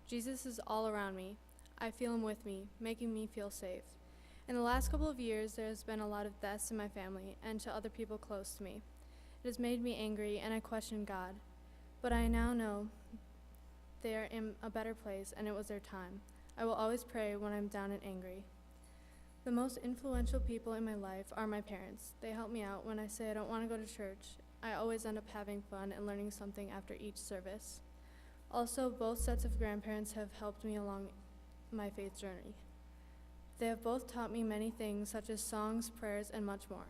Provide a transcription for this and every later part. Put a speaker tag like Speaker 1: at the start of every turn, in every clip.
Speaker 1: Jesus is all around me. I feel him with me, making me feel safe. In the last couple of years, there has been a lot of deaths in my family and to other people close to me. It has made me angry, and I question God. But I now know they are in a better place, and it was their time. I will always pray when I'm down and angry. The most influential people in my life are my parents. They help me out when I say I don't want to go to church. I always end up having fun and learning something after each service. Also, both sets of grandparents have helped me along my faith journey. They have both taught me many things, such as songs, prayers, and much more.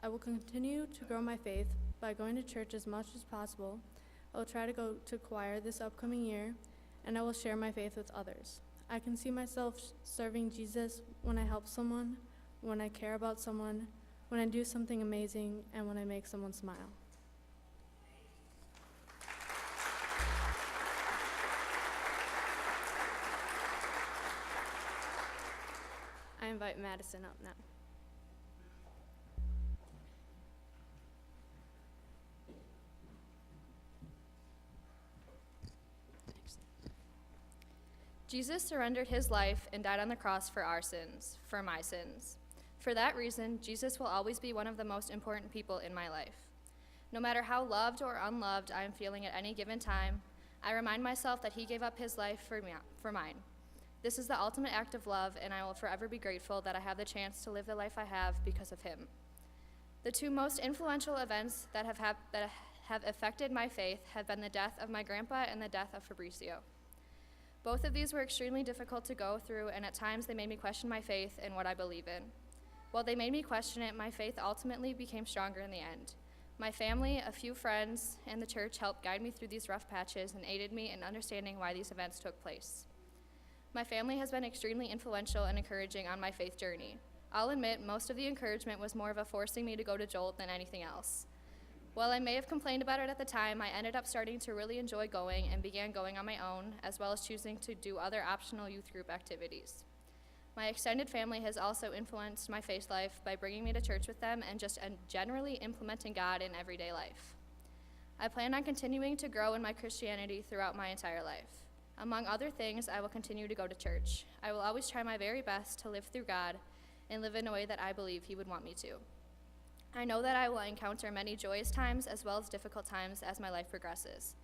Speaker 1: I will continue to grow my faith by going to church as much as possible. I will try to go to choir this upcoming year, and I will share my faith with others. I can see myself serving Jesus when I help someone, when I care about someone, when I do something amazing, and when I make someone smile. I invite Madison up now.
Speaker 2: Jesus surrendered his life and died on the cross for our sins, for my sins. For that reason, Jesus will always be one of the most important people in my life. No matter how loved or unloved I am feeling at any given time, I remind myself that he gave up his life for mine. This is the ultimate act of love, and I will forever be grateful that I have the chance to live the life I have because of him. The two most influential events that have affected my faith have been the death of my grandpa and the death of Fabricio. Both of these were extremely difficult to go through, and at times they made me question my faith and what I believe in. While they made me question it, my faith ultimately became stronger in the end. My family, a few friends, and the church helped guide me through these rough patches and aided me in understanding why these events took place. My family has been extremely influential and encouraging on my faith journey. I'll admit, most of the encouragement was more of a forcing me to go to Jolt than anything else. While I may have complained about it at the time, I ended up starting to really enjoy going and began going on my own, as well as choosing to do other optional youth group activities. My extended family has also influenced my faith life by bringing me to church with them and just generally implementing God in everyday life. I plan on continuing to grow in my Christianity throughout my entire life. Among other things, I will continue to go to church. I will always try my very best to live through God and live in a way that I believe he would want me to. I know that I will encounter many joyous times as well as difficult times as my life progresses.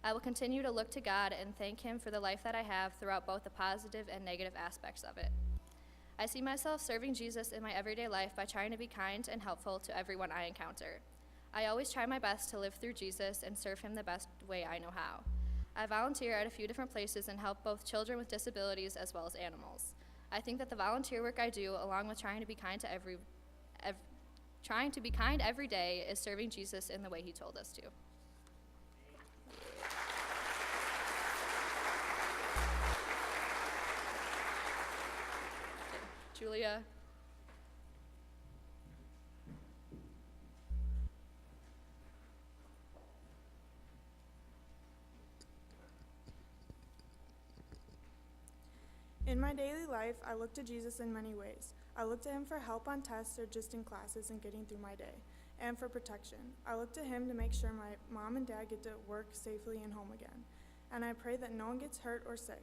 Speaker 2: I will continue to look to God and thank him for the life that I have throughout both the positive and negative aspects of it. I see myself serving Jesus in my everyday life by trying to be kind and helpful to everyone I encounter. I always try my best to live through Jesus and serve him the best way I know how. I volunteer at a few different places and help both children with disabilities as well as animals. I think that the volunteer work I do, along with trying to be kind every day, is serving Jesus in the way he told us to. Julia.
Speaker 3: In my daily life, I look to Jesus in many ways. I look to him for help on tests or just in classes and getting through my day, and for protection. I look to him to make sure my mom and dad get to work safely and home again, and I pray that no one gets hurt or sick.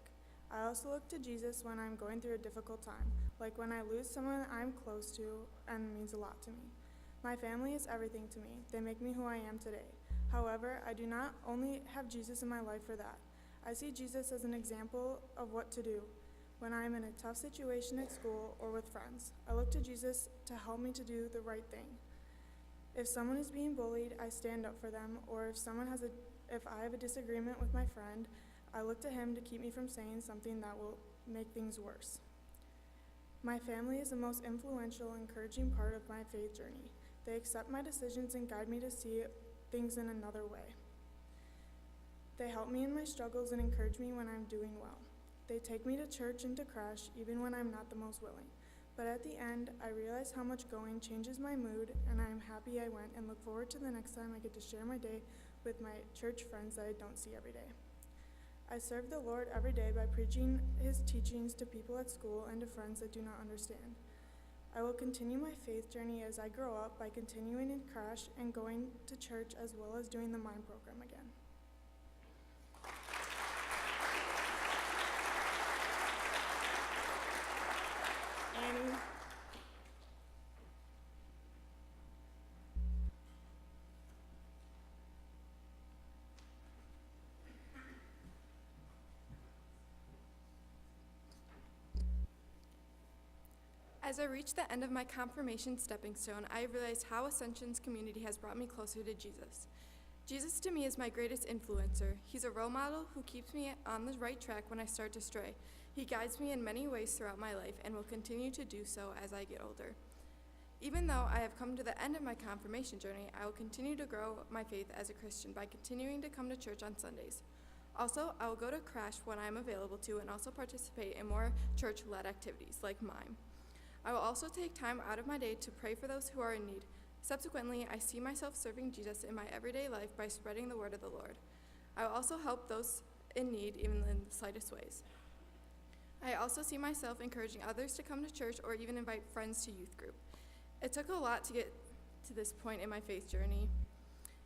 Speaker 3: I also look to Jesus when I'm going through a difficult time, like when I lose someone I'm close to and it means a lot to me. My family is everything to me. They make me who I am today. However, I do not only have Jesus in my life for that. I see Jesus as an example of what to do when I am in a tough situation at school or with friends. I look to Jesus to help me to do the right thing. If someone is being bullied, I stand up for them, or if I have a disagreement with my friend, I look to him to keep me from saying something that will make things worse. My family is the most influential, encouraging part of my faith journey. They accept my decisions and guide me to see things in another way. They help me in my struggles and encourage me when I'm doing well. They take me to church and to crash, even when I'm not the most willing. But at the end, I realize how much going changes my mood, and I am happy I went and look forward to the next time I get to share my day with my church friends that I don't see every day. I serve the Lord every day by preaching his teachings to people at school and to friends that do not understand. I will continue my faith journey as I grow up by continuing in crash and going to church, as well as doing the MIND program again.
Speaker 4: As I reach the end of my confirmation stepping stone, I realize how Ascension's community has brought me closer to Jesus. Jesus to me is my greatest influencer. He's a role model who keeps me on the right track when I start to stray. He guides me in many ways throughout my life and will continue to do so as I get older. Even though I have come to the end of my confirmation journey, I will continue to grow my faith as a Christian by continuing to come to church on Sundays. Also, I will go to Crash when I am available to and also participate in more church-led activities like mime. I will also take time out of my day to pray for those who are in need. Subsequently, I see myself serving Jesus in my everyday life by spreading the word of the Lord. I will also help those in need even in the slightest ways. I also see myself encouraging others to come to church or even invite friends to youth group. It took a lot to get to this point in my faith journey.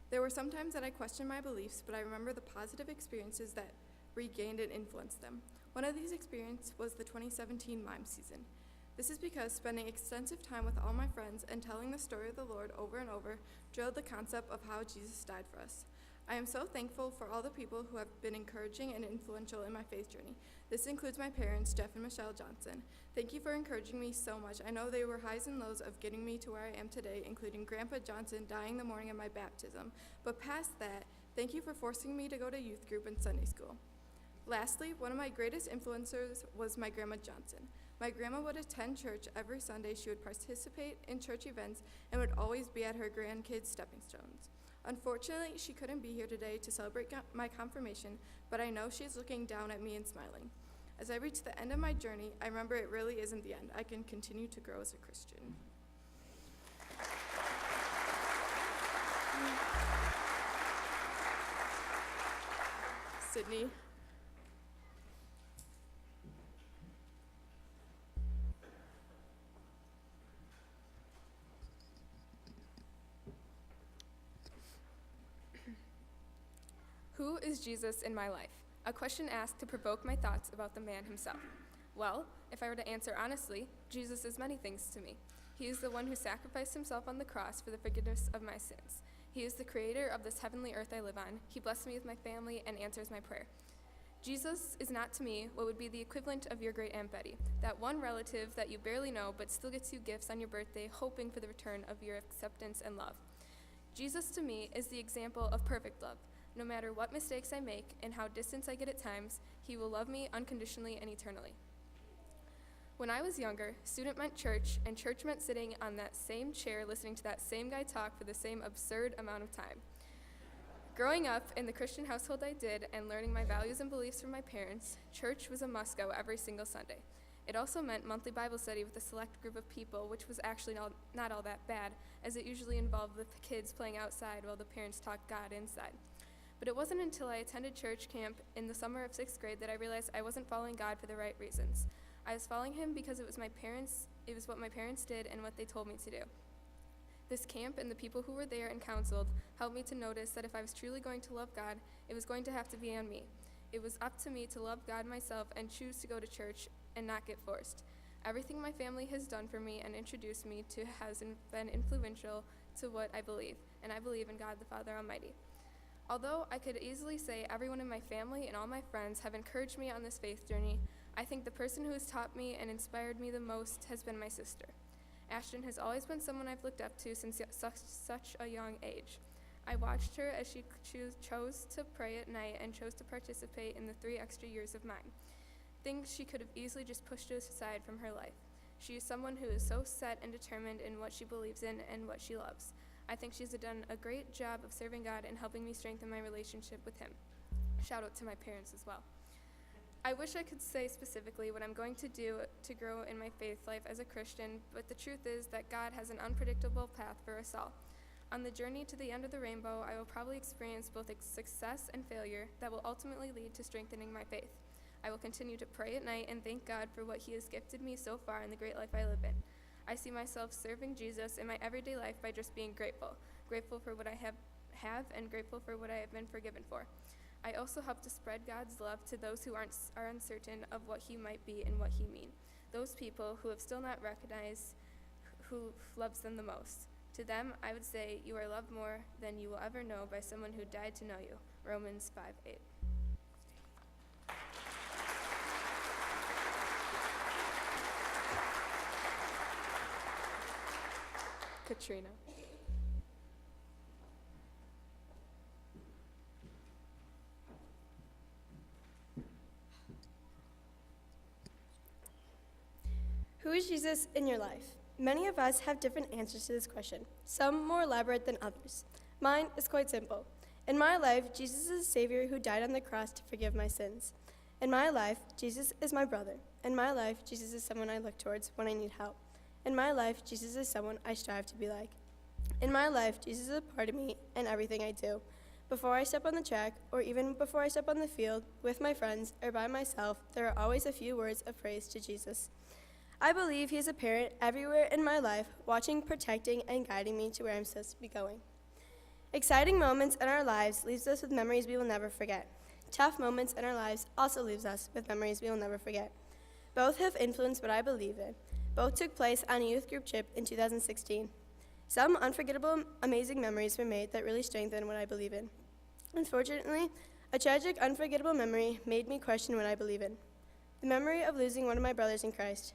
Speaker 4: There were some times that I questioned my beliefs, but I remember the positive experiences that regained and influenced them. One of these experiences was the 2017 mime season. This is because spending extensive time with all my friends and telling the story of the Lord over and over drilled the concept of how Jesus died for us. I am so thankful for all the people who have been encouraging and influential in my faith journey. This includes my parents, Jeff and Michelle Johnson. Thank you for encouraging me so much. I know they were highs and lows of getting me to where I am today, including Grandpa Johnson dying the morning of my baptism. But past that, thank you for forcing me to go to youth group and Sunday school. Lastly, one of my greatest influencers was my Grandma Johnson. My grandma would attend church every Sunday. She would participate in church events and would always be at her grandkids' stepping stones. Unfortunately, she couldn't be here today to celebrate my confirmation, but I know she's looking down at me and smiling. As I reach the end of my journey, I remember it really isn't the end. I can continue to grow as a Christian. Sydney.
Speaker 5: Who is Jesus in my life? A question asked to provoke my thoughts about the man himself. Well, if I were to answer honestly, Jesus is many things to me. He is the one who sacrificed himself on the cross for the forgiveness of my sins. He is the creator of this heavenly earth I live on. He blesses me with my family and answers my prayer. Jesus is not to me what would be the equivalent of your great Aunt Betty, that one relative that you barely know but still gets you gifts on your birthday, hoping for the return of your acceptance and love. Jesus to me is the example of perfect love. No matter what mistakes I make and how distant I get at times, he will love me unconditionally and eternally. When I was younger, student meant church, and church meant sitting on that same chair listening to that same guy talk for the same absurd amount of time. Growing up in the Christian household I did and learning my values and beliefs from my parents, church was a must-go every single Sunday. It also meant monthly Bible study with a select group of people, which was actually not all that bad, as it usually involved the kids playing outside while the parents talked God inside. But it wasn't until I attended church camp in the summer of 6th grade that I realized I wasn't following God for the right reasons. I was following him because it was what my parents did and what they told me to do. This camp and the people who were there and counseled helped me to notice that if I was truly going to love God, it was going to have to be on me. It was up to me to love God myself and choose to go to church and not get forced. Everything my family has done for me and introduced me to has been influential to what I believe, and I believe in God the Father Almighty. Although I could easily say everyone in my family and all my friends have encouraged me on this faith journey, I think the person who has taught me and inspired me the most has been my sister. Ashton has always been someone I've looked up to since such a young age. I watched her as she chose to pray at night and chose to participate in the 3 extra years of mine, things she could have easily just pushed aside from her life. She is someone who is so set and determined in what she believes in and what she loves. I think she's done a great job of serving God and helping me strengthen my relationship with him. Shout out to my parents as well. I wish I could say specifically what I'm going to do to grow in my faith life as a Christian, but the truth is that God has an unpredictable path for us all. On the journey to the end of the rainbow, I will probably experience both success and failure that will ultimately lead to strengthening my faith. I will continue to pray at night and thank God for what he has gifted me so far in the great life I live in. I see myself serving Jesus in my everyday life by just being grateful for what I have and grateful for what I have been forgiven for. I also help to spread God's love to those who are uncertain of what he might be and what he means. Those people who have still not recognized who loves them the most. To them, I would say, you are loved more than you will ever know by someone who died to know you. Romans 5:8. Katrina.
Speaker 6: Who is Jesus in your life? Many of us have different answers to this question, some more elaborate than others. Mine is quite simple. In my life, Jesus is a Savior who died on the cross to forgive my sins. In my life, Jesus is my brother. In my life, Jesus is someone I look towards when I need help. In my life, Jesus is someone I strive to be like. In my life, Jesus is a part of me and everything I do. Before I step on the track, or even before I step on the field, with my friends or by myself, there are always a few words of praise to Jesus. I believe he is a parent everywhere in my life, watching, protecting, and guiding me to where I'm supposed to be going. Exciting moments in our lives leaves us with memories we will never forget. Tough moments in our lives also leaves us with memories we will never forget. Both have influenced what I believe in. Both took place on a youth group trip in 2016. Some unforgettable, amazing memories were made that really strengthen what I believe in. Unfortunately, a tragic, unforgettable memory made me question what I believe in. The memory of losing one of my brothers in Christ.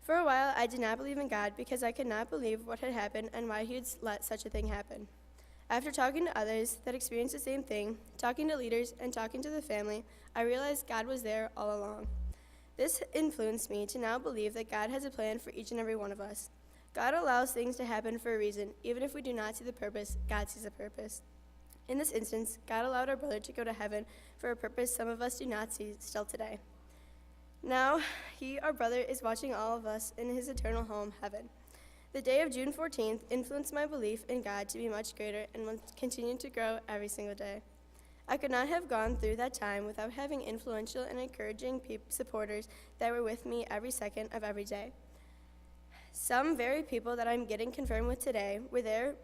Speaker 6: For a while, I did not believe in God because I could not believe what had happened and why he would let such a thing happen. After talking to others that experienced the same thing, talking to leaders, and talking to the family, I realized God was there all along. This influenced me to now believe that God has a plan for each and every one of us. God allows things to happen for a reason. Even if we do not see the purpose, God sees a purpose. In this instance, God allowed our brother to go to heaven for a purpose some of us do not see still today. Now, he, our brother, is watching all of us in his eternal home, heaven. The day of June 14th influenced my belief in God to be much greater and will continue to grow every single day. I could not have gone through that time without having influential and encouraging supporters that were with me every second of every day. Some very people that I'm getting confirmed with today were there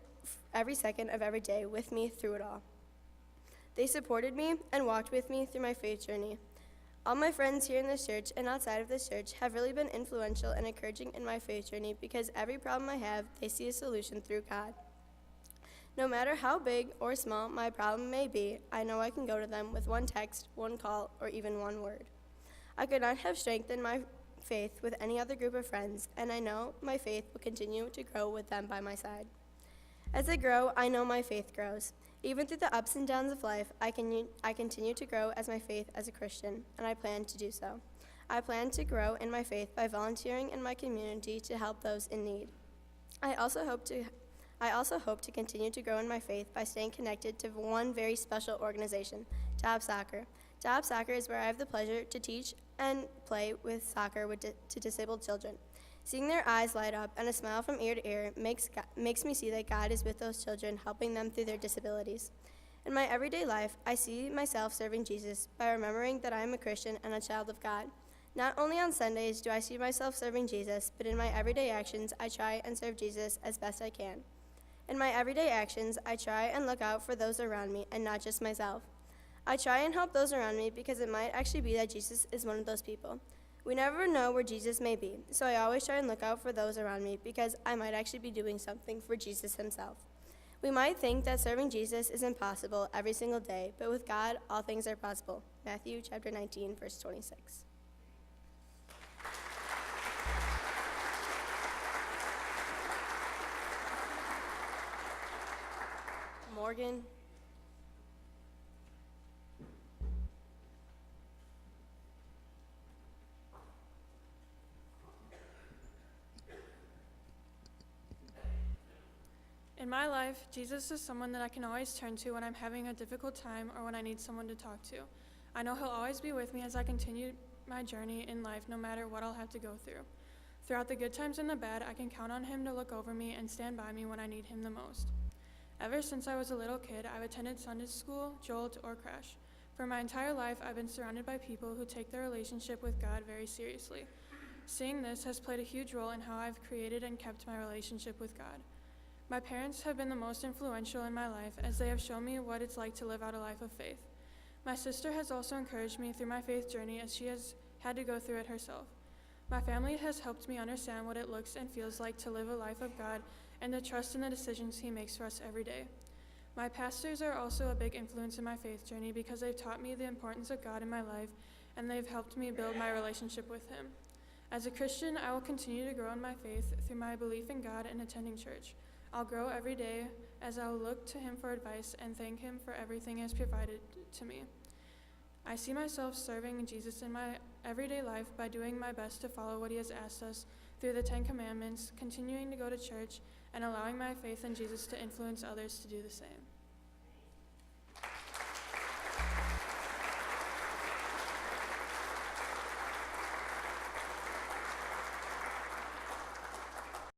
Speaker 6: every second of every day with me through it all. They supported me and walked with me through my faith journey. All my friends here in this church and outside of this church have really been influential and encouraging in my faith journey because every problem I have, they see a solution through God. No matter how big or small my problem may be, I know I can go to them with one text, one call, or even one word. I could not have strengthened my faith with any other group of friends, and I know my faith will continue to grow with them by my side. As I grow, I know my faith grows. Even through the ups and downs of life, I continue to grow as my faith as a Christian, and I plan to do so. I plan to grow in my faith by volunteering in my community to help those in need. I also hope to continue to grow in my faith by staying connected to one very special organization, Top Soccer. Top Soccer is where I have the pleasure to teach and play with soccer to disabled children. Seeing their eyes light up and a smile from ear to ear makes me see that God is with those children, helping them through their disabilities. In my everyday life, I see myself serving Jesus by remembering that I am a Christian and a child of God. Not only on Sundays do I see myself serving Jesus, but in my everyday actions, I try and serve Jesus as best I can. In my everyday actions, I try and look out for those around me and not just myself. I try and help those around me because it might actually be that Jesus is one of those people. We never know where Jesus may be, so I always try and look out for those around me because I might actually be doing something for Jesus himself. We might think that serving Jesus is impossible every single day, but with God, all things are possible. Matthew chapter 19, verse 26. Morgan.
Speaker 7: In my life, Jesus is someone that I can always turn to when I'm having a difficult time or when I need someone to talk to. I know he'll always be with me as I continue my journey in life, no matter what I'll have to go through. Throughout the good times and the bad, I can count on him to look over me and stand by me when I need him the most. Ever since I was a little kid, I've attended Sunday school, Jolt, or Crash. For my entire life, I've been surrounded by people who take their relationship with God very seriously. Seeing this has played a huge role in how I've created and kept my relationship with God. My parents have been the most influential in my life as they have shown me what it's like to live out a life of faith. My sister has also encouraged me through my faith journey as she has had to go through it herself. My family has helped me understand what it looks and feels like to live a life of God and to trust in the decisions he makes for us every day. My pastors are also a big influence in my faith journey because they've taught me the importance of God in my life and they've helped me build my relationship with him. As a Christian, I will continue to grow in my faith through my belief in God and attending church. I'll grow every day as I'll look to Him for advice and thank Him for everything He has provided to me. I see myself serving Jesus in my everyday life by doing my best to follow what He has asked us through the 10 Commandments, continuing to go to church, and allowing my faith in Jesus to influence others to do the same.